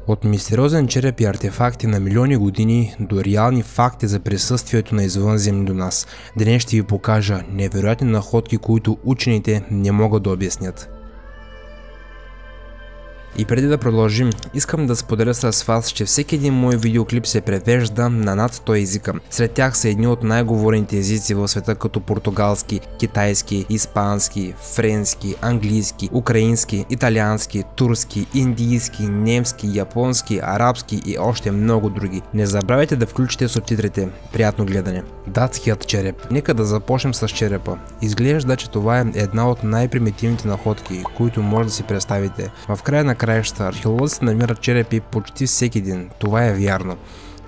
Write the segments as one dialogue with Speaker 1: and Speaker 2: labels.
Speaker 1: От мистериозен череп и артефакти на милиони години до реални факти за присъствието на извънземни до нас, днес ще ви покажа невероятни находки, които учените не могат да обяснят. И преди да продължим, искам да споделя с вас, че всеки един мой видеоклип се превежда на над 100 езика. Сред тях са едни от най-говорените езици в света, като португалски, китайски, испански, френски, английски, украински, италиански, турски, индийски, немски, японски, арабски и още много други. Не забравяйте да включите субтитрите. Приятно гледане! Датският череп. Нека да започнем с черепа. Изглежда, че това е една от най-примитивните находки, които може да си представите. В края на краища археолозите намират черепи почти всеки ден. Това е вярно.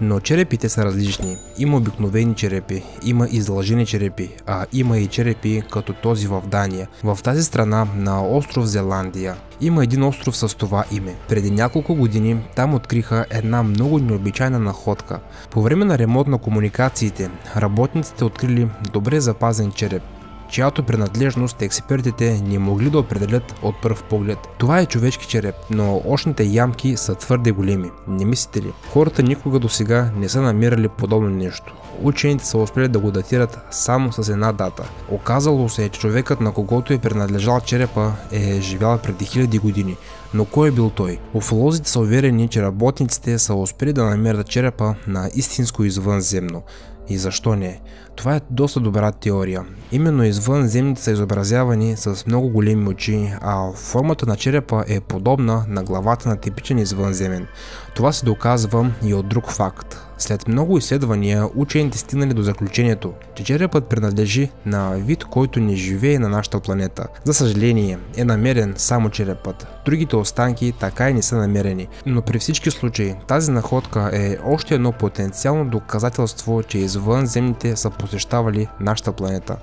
Speaker 1: Но черепите са различни. Има обикновени черепи, има издължени черепи, а има и черепи като този в Дания. В тази страна на остров Зеландия има един остров с това име. Преди няколко години там откриха една много необичайна находка. По време на ремонт на комуникациите, работниците открили добре запазен череп, чиято принадлежност експертите не могли да определят от пръв поглед. Това е човешки череп, но очните ямки са твърде големи. Не мислите ли? Хората никога до сега не са намирали подобно нещо. Учените са успели да го датират само с една дата. Оказало се, че човекът, на когото е принадлежал черепа, е живял преди хиляди години. Но кой е бил той? Уфолозите са уверени, че работниците са успели да намерят черепа на истинско извънземно. И защо не? Това е доста добра теория. Именно извънземните са изобразявани с много големи очи, а формата на черепа е подобна на главата на типичен извънземен. Това се доказва и от друг факт. След много изследвания, учените стигнали до заключението, че черепът принадлежи на вид, който не живее на нашата планета. За съжаление, е намерен само черепът. Другите останки така и не са намерени. Но при всички случаи, тази находка е още едно потенциално доказателство, че извънземните са посещавали нашата планета.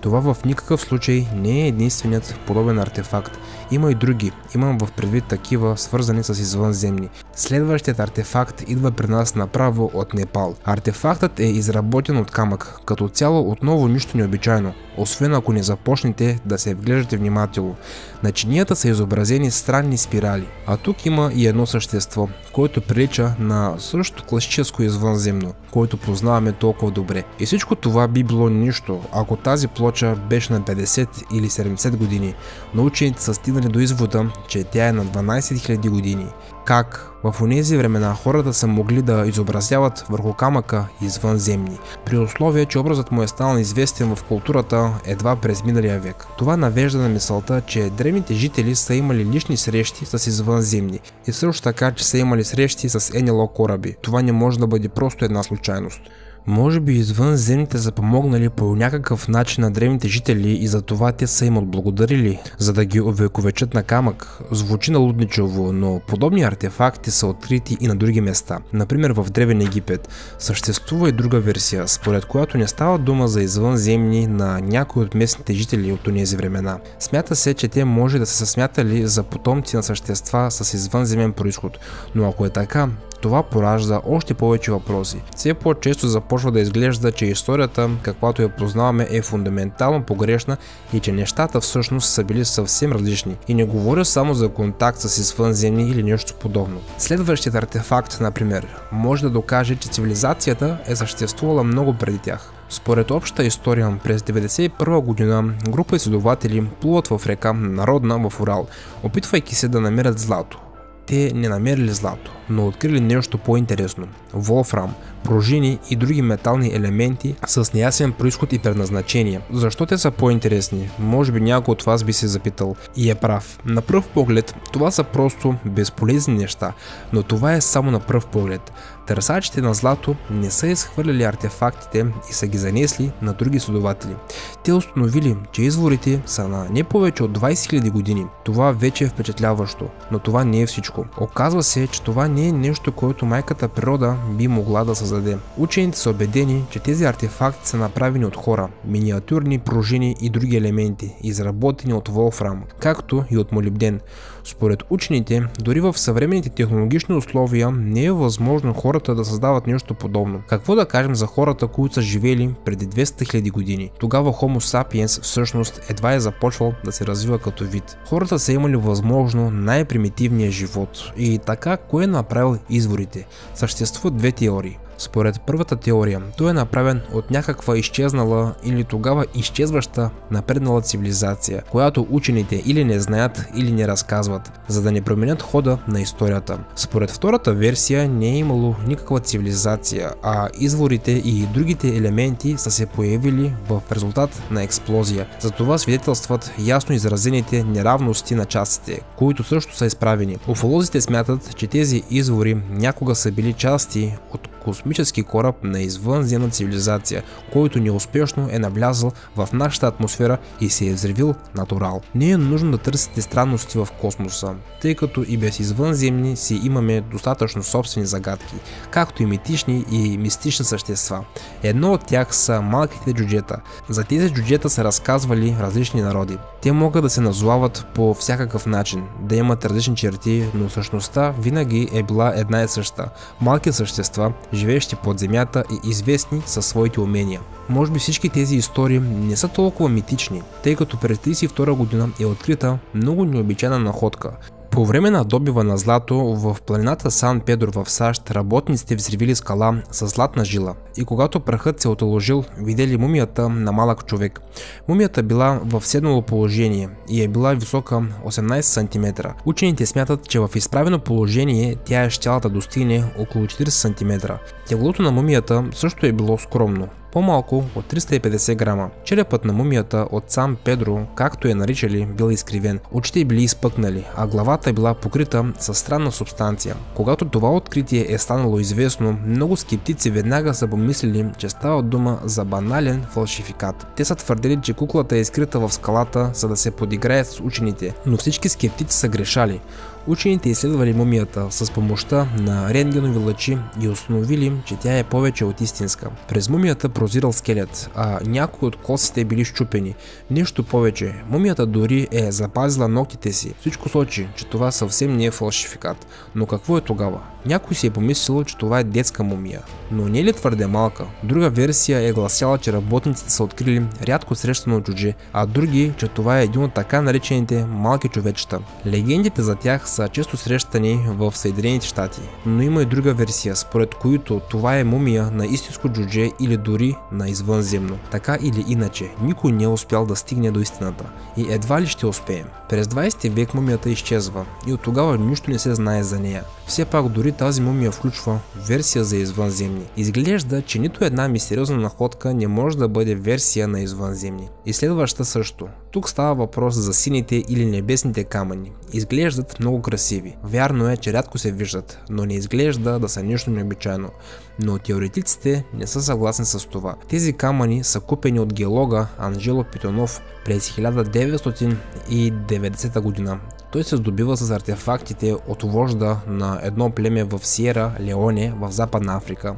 Speaker 1: Това в никакъв случай не е единственият подобен артефакт. Има и други, имам в предвид такива, свързани с извънземни. Следващият артефакт идва при нас направо от Непал. Артефактът е изработен от камък, като цяло отново нищо необичайно, освен ако не започнете да се вглеждате внимателно. На чинията са изобразени странни спирали, а тук има и едно същество, което прилича на същото класическо извънземно, което познаваме толкова добре. И всичко това би било нищо, ако тази плоча беше на 50 или 70 години, но учените са стигнали до извода, че тя е на 12 000 години. Как в онези времена хората са могли да изобразяват върху камъка извънземни, при условие, че образът му е станал известен в културата едва през миналия век. Това навежда на мисълта, че древните жители са имали лични срещи с извънземни и също така, че са имали срещи с НЛО кораби. Това не може да бъде просто една случайност. Може би извънземните са помогнали по някакъв начин на древните жители и за това те са им отблагодарили, за да ги увековечат на камък. Звучи налудничево, но подобни артефакти са открити и на други места. Например в Древен Египет. Съществува и друга версия, според която не става дума за извънземни на някои от местните жители от онези времена. Смята се, че те може да са се смятали за потомци на същества с извънземен произход, но ако е така, това поражда още повече въпроси. Все по-често започва да изглежда, че историята, каквато я познаваме, е фундаментално погрешна и че нещата всъщност са били съвсем различни. И не говоря само за контакт с извънземни или нещо подобно. Следващият артефакт, например, може да докаже, че цивилизацията е съществувала много преди тях. Според общата история, през 1991 година група изследователи плуват в река Народна в Урал, опитвайки се да намерят злато. Те не намерили злато, но открили нещо по-интересно – волфрам, пружини и други метални елементи с неясен произход и предназначение. Защо те са по-интересни? Може би някой от вас би се запитал. И е прав. На пръв поглед това са просто безполезни неща, но това е само на пръв поглед. Търсачите на злато не са изхвърляли артефактите и са ги занесли на други изследователи. Те установили, че изворите са на не повече от 20 000 години. Това вече е впечатляващо, но това не е всичко. Оказва се, че това не не е нещо, което майката природа би могла да създаде. Учените са убедени, че тези артефакти са направени от хора, миниатюрни пружини и други елементи, изработени от волфрам, както и от молибден. Според учените, дори в съвременните технологични условия не е възможно хората да създават нещо подобно. Какво да кажем за хората, които са живели преди 200 000 години? Тогава Homo sapiens всъщност едва е започвал да се развива като вид. Хората са имали възможно най-примитивния живот. И така, кой е направил изворите? Съществуват две теории. Според първата теория, той е направен от някаква изчезнала или тогава изчезваща напреднала цивилизация, която учените или не знаят, или не разказват, за да не променят хода на историята. Според втората версия не е имало никаква цивилизация, а изворите и другите елементи са се появили в резултат на експлозия. За това свидетелстват ясно изразените неравности на частите, които също са изправени. Уфолозите смятат, че тези извори някога са били части от космически кораб на извънземна цивилизация, който неуспешно е навлязъл в нашата атмосфера и се е взривил над Урал. Не е нужно да търсите странности в космоса, тъй като и без извънземни си имаме достатъчно собствени загадки, както и митични и мистични същества. Едно от тях са малките джуджета. За тези джуджета са разказвали различни народи. Те могат да се назовават по всякакъв начин, да имат различни черти, но същността винаги е била една и съща. Малки същества, живеещи под земята и известни със своите умения. Може би всички тези истории не са толкова митични, тъй като през 1932 година е открита много необичайна находка. По време на добива на злато в планината Сан Педро в САЩ работниците взривили скала с златна жила и когато прахът се отложил, видели мумията на малък човек. Мумията била в седнало положение и е била висока 18 см. Учените смятат, че в изправено положение тя е щяла да достигне около 40 см. Теглото на мумията също е било скромно, по-малко от 350 грама. Черепът на мумията от Сан Педро, както я наричали, бил изкривен, очите били изпъкнали, а главата е била покрита със странна субстанция. Когато това откритие е станало известно, много скептици веднага са помислили, че става дума за банален фалшификат. Те са твърдели, че куклата е изкрита в скалата, за да се подиграят с учените, но всички скептици са грешали. Учените изследвали мумията с помощта на рентгенови лъчи и установили, че тя е повече от истинска. През мумията прозирал скелет, а някои от костите били счупени. Нещо повече, мумията дори е запазила ногтите си. Всичко сочи, че това съвсем не е фалшификат. Но какво е тогава? Някой си е помислил, че това е детска мумия. Но не е ли твърде малка? Друга версия е гласяла, че работниците са открили рядко срещано джудже, а други, че това е един от така наречените малки човечета. Легендите за тях са често срещани в Съединените щати, но има и друга версия, според които това е мумия на истинско джудже или дори на извънземно. Така или иначе, никой не е успял да стигне до истината и едва ли ще успеем. През 20 век мумията изчезва и от тогава нищо не се знае за нея. Все пак дори тази мумия включва версия за извънземни. Изглежда, че нито една мистериозна находка не може да бъде версия на извънземни. И следваща също. Тук става въпрос за сините или небесните камъни. Изглеждат много красиви. Вярно е, че рядко се виждат, но не изглежда да са нещо необичайно. Но теоретиците не са съгласни с това. Тези камъни са купени от геолога Анджело Питонов през 1990 година. Той се здобива с артефактите от вожда на едно племе в Сиера Леоне в Западна Африка.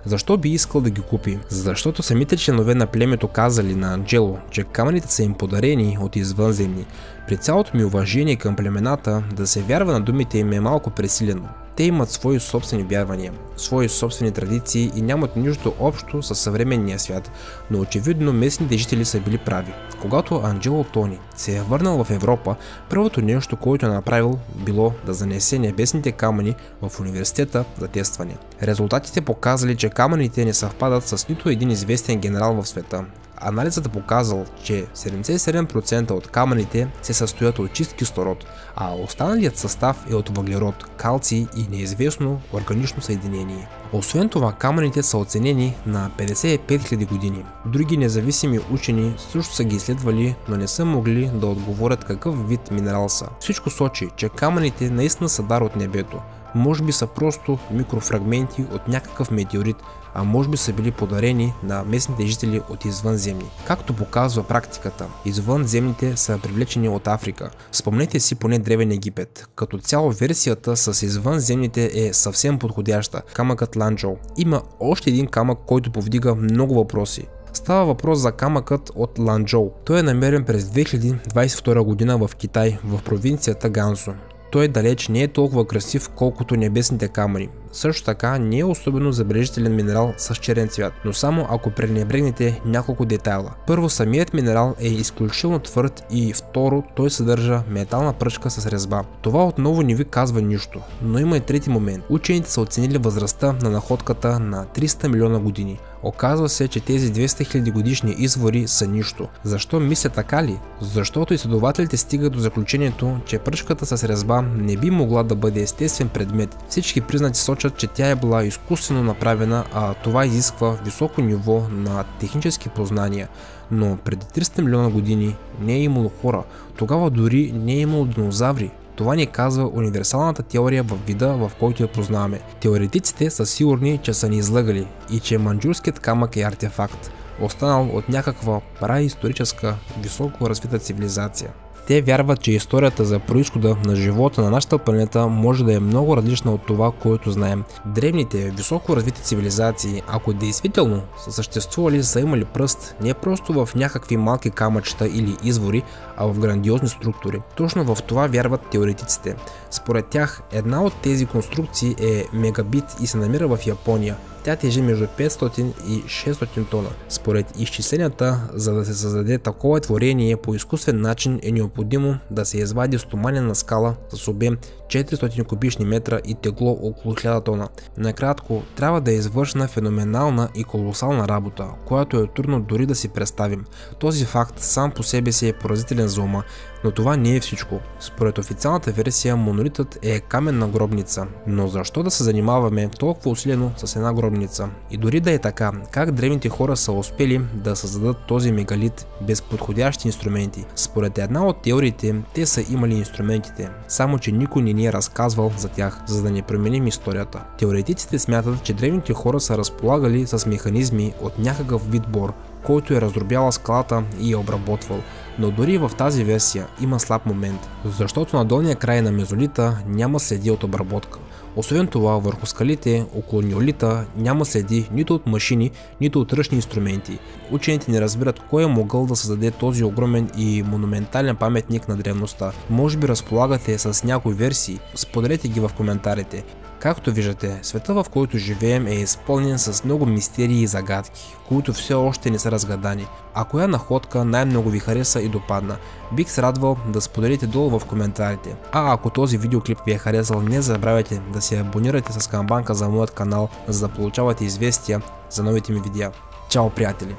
Speaker 1: Защо би искал да ги купи? Защото самите членове на племето казали на Анджело, че камъните са им подарени от извънземни. При цялото ми уважение към племената, да се вярва на думите им е малко пресилено. Те имат свои собствени вярвания, свои собствени традиции и нямат нищо общо с съвременния свят, но очевидно местните жители са били прави. Когато Анджело Тони се е върнал в Европа, първото нещо, което е направил, било да занесе небесните камъни в университета за тестване. Резултатите показали, че камъните не съвпадат с нито един известен генерал в света. Анализът е показал, че 77% от камъните се състоят от чист кислород, а останалият състав е от въглерод, калций и неизвестно органично съединение. Освен това, камъните са оценени на 55 000 години. Други независими учени също са ги изследвали, но не са могли да отговорят какъв вид минерал са. Всичко сочи, че камъните наистина са дар от небето. може би са просто микрофрагменти от някакъв метеорит, а може би са били подарени на местните жители от извънземни. Както показва практиката, извънземните са привлечени от Африка. Спомнете си поне Древен Египет. Като цяло версията с извънземните е съвсем подходяща. Камъкът Ланчжоу. Има още един камък, който повдига много въпроси. Става въпрос за камъкът от Ланчжоу. Той е намерен през 2022 година в Китай, в провинцията Гансу. Той далеч не е толкова красив, колкото небесните камъни. Също така не е особено забележителен минерал с черен цвят, но само ако пренебрегнете няколко детайла. Първо, самият минерал е изключително твърд и второ, той съдържа метална пръчка с резба. Това отново не ви казва нищо, но има и трети момент. Учените са оценили възрастта на находката на 300 милиона години. Оказва се, че тези 200 000 годишни извори са нищо. Защо мисля така ли? Защото изследователите стигат до заключението, че пръчката с резба не би могла да бъде естествен предмет. Всички признаци сочат, че тя е била изкуствено направена, а това изисква високо ниво на технически познания. Но преди 300 милиона години не е имало хора, тогава дори не е имало динозаври. Това ни казва универсалната теория в вида, в който я познаваме. Теоретиците са сигурни, че са ни излъгали и че манджурският камък е артефакт, останал от някаква праисторическа, високо развита цивилизация. Те вярват, че историята за произхода на живота на нашата планета може да е много различна от това, което знаем. Древните, високо развити цивилизации, ако действително са съществували, са имали пръст не просто в някакви малки камъчета или извори, а в грандиозни структури. Точно в това вярват теоретиците. Според тях, една от тези конструкции е мегабит и се намира в Япония. Тя тежи между 500 и 600 тона. Според изчисленията, за да се създаде такова творение по изкуствен начин е необходимо да се извади стоманена скала с обем 400 кубични метра и тегло около 1000 тона. Накратко, трябва да е извършена феноменална и колосална работа, която е трудно дори да си представим. Този факт сам по себе си е поразителен за ума, но това не е всичко. Според официалната версия, монолитът е каменна гробница. Но защо да се занимаваме толкова усилено с една гробница? И дори да е така, как древните хора са успели да създадат този мегалит без подходящи инструменти? Според една от теориите, те са имали инструментите, само че никой не ни е разказвал за тях, за да не променим историята. Теоретиците смятат, че древните хора са разполагали с механизми от някакъв вид бор, който е раздробяла скалата и я обработвал. Но дори в тази версия има слаб момент, защото на долния край на мезолита няма следи от обработка. Освен това, върху скалите около неолита няма следи нито от машини, нито от ръчни инструменти. Учените не разбират кой е могъл да създаде този огромен и монументален паметник на древността. Може би разполагате с някои версии, споделете ги в коментарите. Както виждате, света, в който живеем, е изпълнен с много мистерии и загадки, които все още не са разгадани. А коя находка най-много ви хареса и допадна? Бих се радвал да споделите долу в коментарите. А ако този видеоклип ви е харесал, не забравяйте да се абонирате с камбанка за моят канал, за да получавате известия за новите ми видеа. Чао, приятели,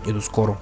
Speaker 1: и до скоро!